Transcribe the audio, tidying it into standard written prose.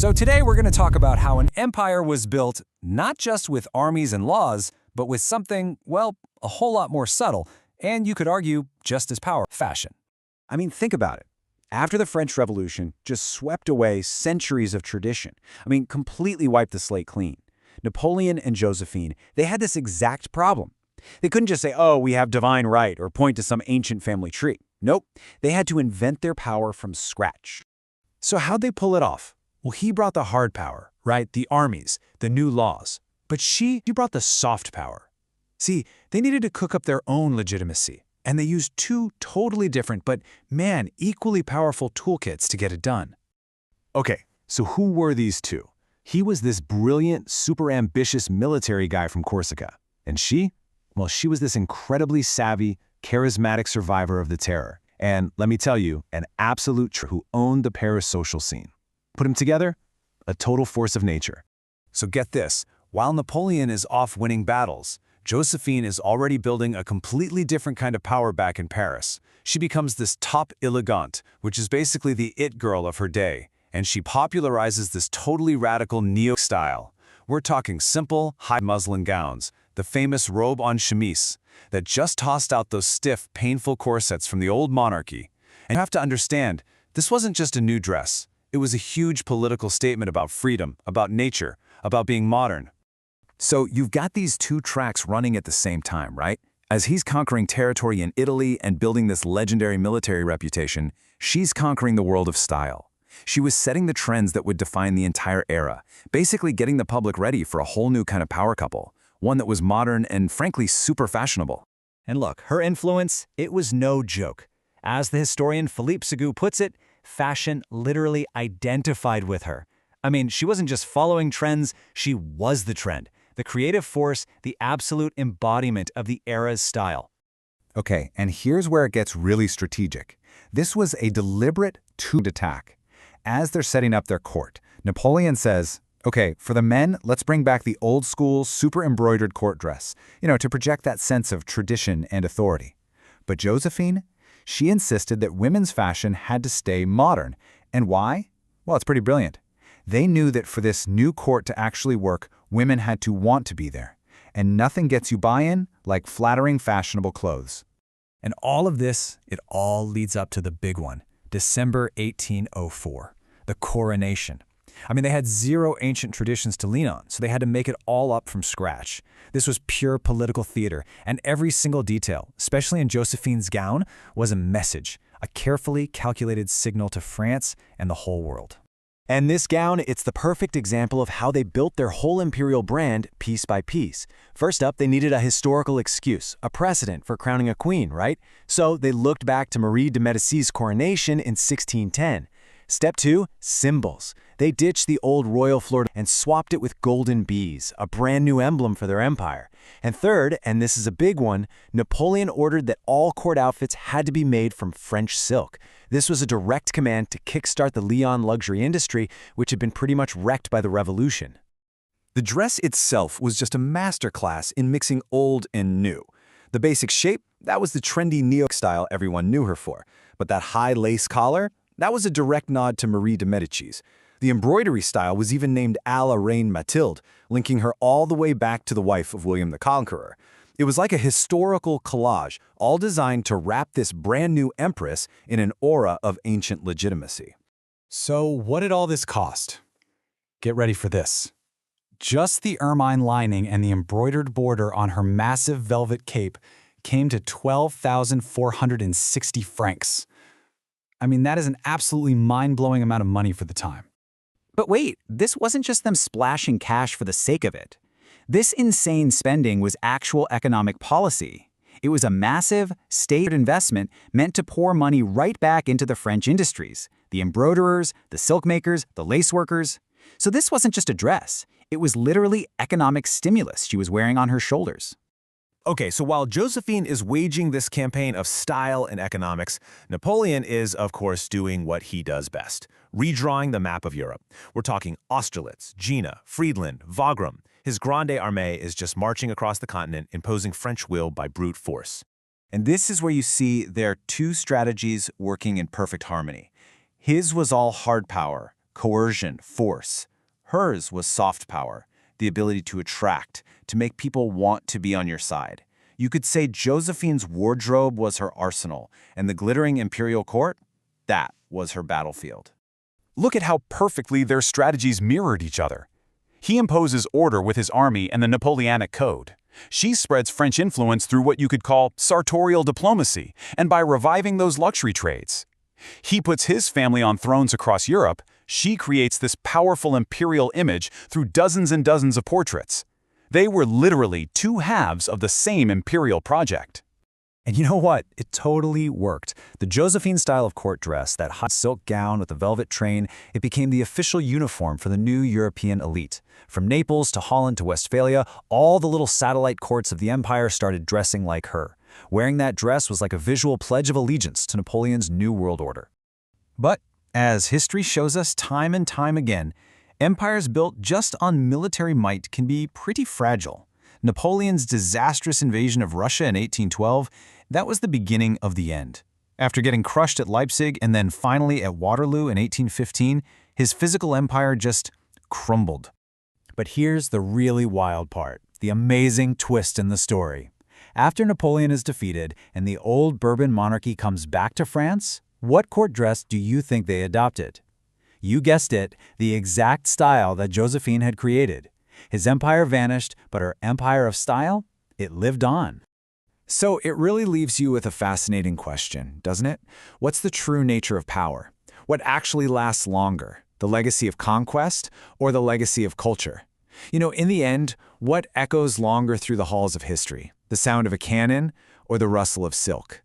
So today we're going to talk about how an empire was built not just with armies and laws, but with something, well, a whole lot more subtle, and you could argue just as powerful: fashion. I mean, think about it. After the French Revolution just swept away centuries of tradition, completely wiped the slate clean. Napoleon and Josephine, they had this exact problem. They couldn't just say, oh, we have divine right, or point to some ancient family tree. Nope, they had to invent their power from scratch. So how'd they pull it off? Well, he brought the hard power, right? The armies, the new laws. But she brought the soft power. See, they needed to cook up their own legitimacy, and they used two totally different but, man, equally powerful toolkits to get it done. Okay, so who were these two? He was this brilliant, super ambitious military guy from Corsica. And she? Well, she was this incredibly savvy, charismatic survivor of the terror. And let me tell you, an absolute who owned the Paris social scene. Put them together, a total force of nature. So get this, while Napoleon is off winning battles, Josephine is already building a completely different kind of power back in Paris. She becomes this top élégante, which is basically the it girl of her day, and she popularizes this totally radical neo-style. We're talking simple, high muslin gowns, the famous robe en chemise, that just tossed out those stiff, painful corsets from the old monarchy. And you have to understand, this wasn't just a new dress. It was a huge political statement about freedom, about nature, about being modern. So you've got these two tracks running at the same time, right? As he's conquering territory in Italy and building this legendary military reputation, she's conquering the world of style. She was setting the trends that would define the entire era, basically getting the public ready for a whole new kind of power couple, one that was modern and frankly super fashionable. And look, her influence, it was no joke. As the historian Philippe Seguin puts it, fashion literally identified with her. I mean, she wasn't just following trends, she was the trend, the creative force, the absolute embodiment of the era's style. Okay, and here's where it gets really strategic. This was a deliberate two-attack attack. As they're setting up their court, Napoleon says, okay, for the men, let's bring back the old school, super embroidered court dress, to project that sense of tradition and authority. But Josephine, she insisted that women's fashion had to stay modern. And why? Well, it's pretty brilliant. They knew that for this new court to actually work, women had to want to be there. And nothing gets you buy-in like flattering fashionable clothes. And all of this, it all leads up to the big one, December 1804, the coronation. They had zero ancient traditions to lean on, so they had to make it all up from scratch. This was pure political theater, and every single detail, especially in Josephine's gown, was a message, a carefully calculated signal to France and the whole world. And this gown, it's the perfect example of how they built their whole imperial brand piece by piece. First up, they needed a historical excuse, a precedent for crowning a queen, right? So they looked back to Marie de Médicis' coronation in 1610. Step 2, symbols. They ditched the old royal floor and swapped it with golden bees, a brand new emblem for their empire. And third, and this is a big one, Napoleon ordered that all court outfits had to be made from French silk. This was a direct command to kickstart the Lyon luxury industry, which had been pretty much wrecked by the revolution. The dress itself was just a masterclass in mixing old and new. The basic shape, that was the trendy neo-style everyone knew her for. But that high lace collar, that was a direct nod to Marie de Médicis. The embroidery style was even named à la Reine Mathilde, linking her all the way back to the wife of William the Conqueror. It was like a historical collage, all designed to wrap this brand new empress in an aura of ancient legitimacy. So what did all this cost? Get ready for this. Just the ermine lining and the embroidered border on her massive velvet cape came to 12,460 francs. That is an absolutely mind-blowing amount of money for the time. But wait, this wasn't just them splashing cash for the sake of it. This insane spending was actual economic policy. It was a massive, state investment meant to pour money right back into the French industries, the embroiderers, the silk makers, the lace workers. So this wasn't just a dress. It was literally economic stimulus she was wearing on her shoulders. Okay, so while Josephine is waging this campaign of style and economics, Napoleon is, of course, doing what he does best, redrawing the map of Europe. We're talking Austerlitz, Jena, Friedland, Wagram. His Grande Armée is just marching across the continent, imposing French will by brute force. And this is where you see their two strategies working in perfect harmony. His was all hard power, coercion, force. Hers was soft power, the ability to attract, to make people want to be on your side. You could say Josephine's wardrobe was her arsenal, and the glittering imperial court, that was her battlefield. Look at how perfectly their strategies mirrored each other. He imposes order with his army and the Napoleonic Code. She spreads French influence through what you could call sartorial diplomacy, and by reviving those luxury trades. He puts his family on thrones across Europe. She creates this powerful imperial image through dozens and dozens of portraits. They were literally two halves of the same imperial project. And you know what? It totally worked. The Josephine style of court dress, that hot silk gown with the velvet train, it became the official uniform for the new European elite. From Naples to Holland to Westphalia, all the little satellite courts of the empire started dressing like her. Wearing that dress was like a visual pledge of allegiance to Napoleon's New World Order. But, as history shows us time and time again, empires built just on military might can be pretty fragile. Napoleon's disastrous invasion of Russia in 1812, that was the beginning of the end. After getting crushed at Leipzig and then finally at Waterloo in 1815, his physical empire just crumbled. But here's the really wild part, the amazing twist in the story. After Napoleon is defeated and the old Bourbon monarchy comes back to France, what court dress do you think they adopted? You guessed it, the exact style that Josephine had created. His empire vanished, but her empire of style, it lived on. So it really leaves you with a fascinating question, doesn't it? What's the true nature of power? What actually lasts longer, the legacy of conquest or the legacy of culture? You know, in the end, what echoes longer through the halls of history? The sound of a cannon or the rustle of silk?